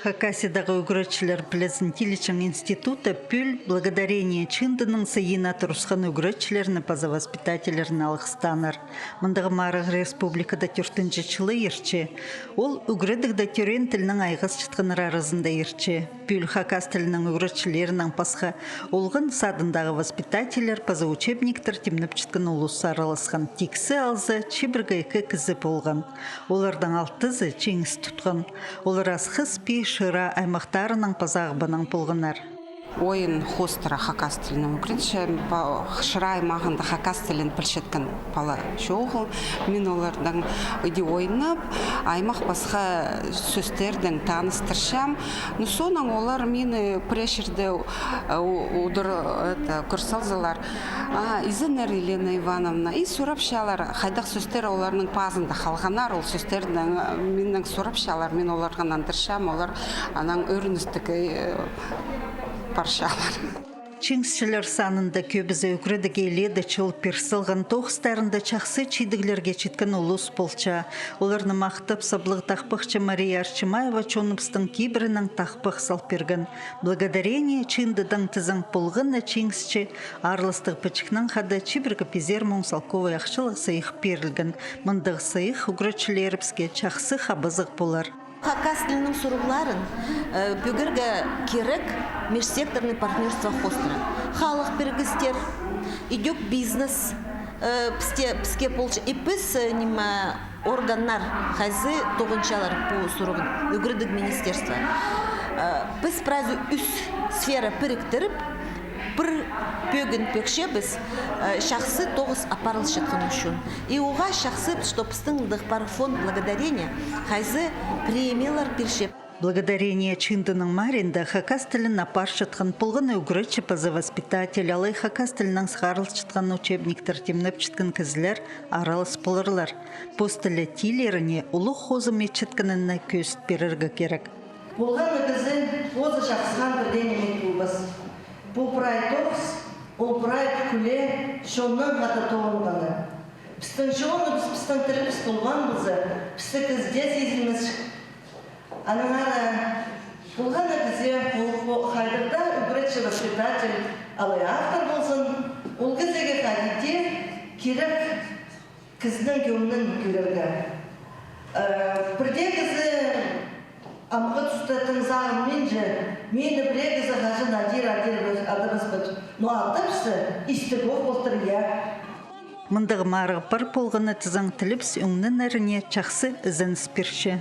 Хакасидағы үгірәтшілер Плезентиличен института пүл благодарение чындының сайына тұрысқан үгірәтшілеріні пазавоспитателеріні алғыстаныр. Мұндағы марығы республикада 4-ші жылы ерче. Ол үгірәдігді түрен тілінің айғыз чытқыныр арызында ерче. Пүл хакас тілінің үгірәтшілерінің пасқа олғын садындағы воспитателер паза учебниктер темніп чытқын ұлысы араласқан тексі алзы чебіргі екі кізі болған. Олардың алтызы чеңіз тұтқан. Олар асқыз пи шыра аймақтарының пазағыбының болғынар. Ойын хостыра хакас тілінің үкретші, шыра аймағында хакас тілін пілшеткен пала жоғыл. Мен олардың өйде ойынып, аймақ басқа сөздердің таныстыршам. Соның олар мені прешерді көрсалзылар. Изінер Елена Ивановна, и сұрапшалар, қайдақ сөздер оларының пазында қалғанар, ол сөздердің менің сұрапшалар, мен оларған андыршам, олар анаң өріністігі паршалар. Чеңсшілер санында көбізі үкіреді еледі чыл персілған тоғыстарында чақсы чейдігілерге четкен ұлыс болча. Оларны мақтып саблығы тақпықчы Мария Арчимаева чонымстың кейбірінің тақпық салперген. Благодарение чындыдың тізің полғыны чеңсші арлыстық пычықның қады чибіргі пезер мұңсалковы яқшылы сайық перілген. Мұндығы сайық үгірәтшілеріпске чақсы қабызық болар. Хакас тілінің сұрғыларын бүгіргі керек межсекторный партнерство хостыры. Халық біргістер, идек бизнес, піске полчы. И біз органнар, хайзы тоғыншалар по сұрғын, үгірдік министерство. Біз празу үс сфера біріктіріп, бір пөгін пөкше біз шақсы тоғыз апарыл шытқын үшін. И оға шақсы, что пістің дықпар фонд благодарения, хайзы премиялар піршеп. Благодарение чындының маринда хакас тілін апар шытқан пылғын үгірәтші пазавоспитатель, алай хакас тілінің сғарыл шытқан учебниктер темніп чытқан кізілер аралыс пылырлар. Постілі тилеріне ұлы хозы метчіткініне көст беріргі керек. Болған үгізі хозы шақсыған бірден емет болбас. Попрай тоғыз, опрай күле, шонның ғата тоғынғаны. Пістің жоны пістің тілі піст болған бұзы, пісті кізде сезіміз. Аныңара болған үгізе қайдырда үгіретші воспитатель, алай автор болсын, ол кізеге қадете керек кіздің көмінің көрерге. Бірде кізі амғы тұстатын зағым мен же, мені бірегізі ғажы надир адырыз бұд. Но алдымсы, істі боқ болтыр я. Мұндағы марығы бір болғаны тізің тіліпс өңнің әріне чақсы ізін спирші.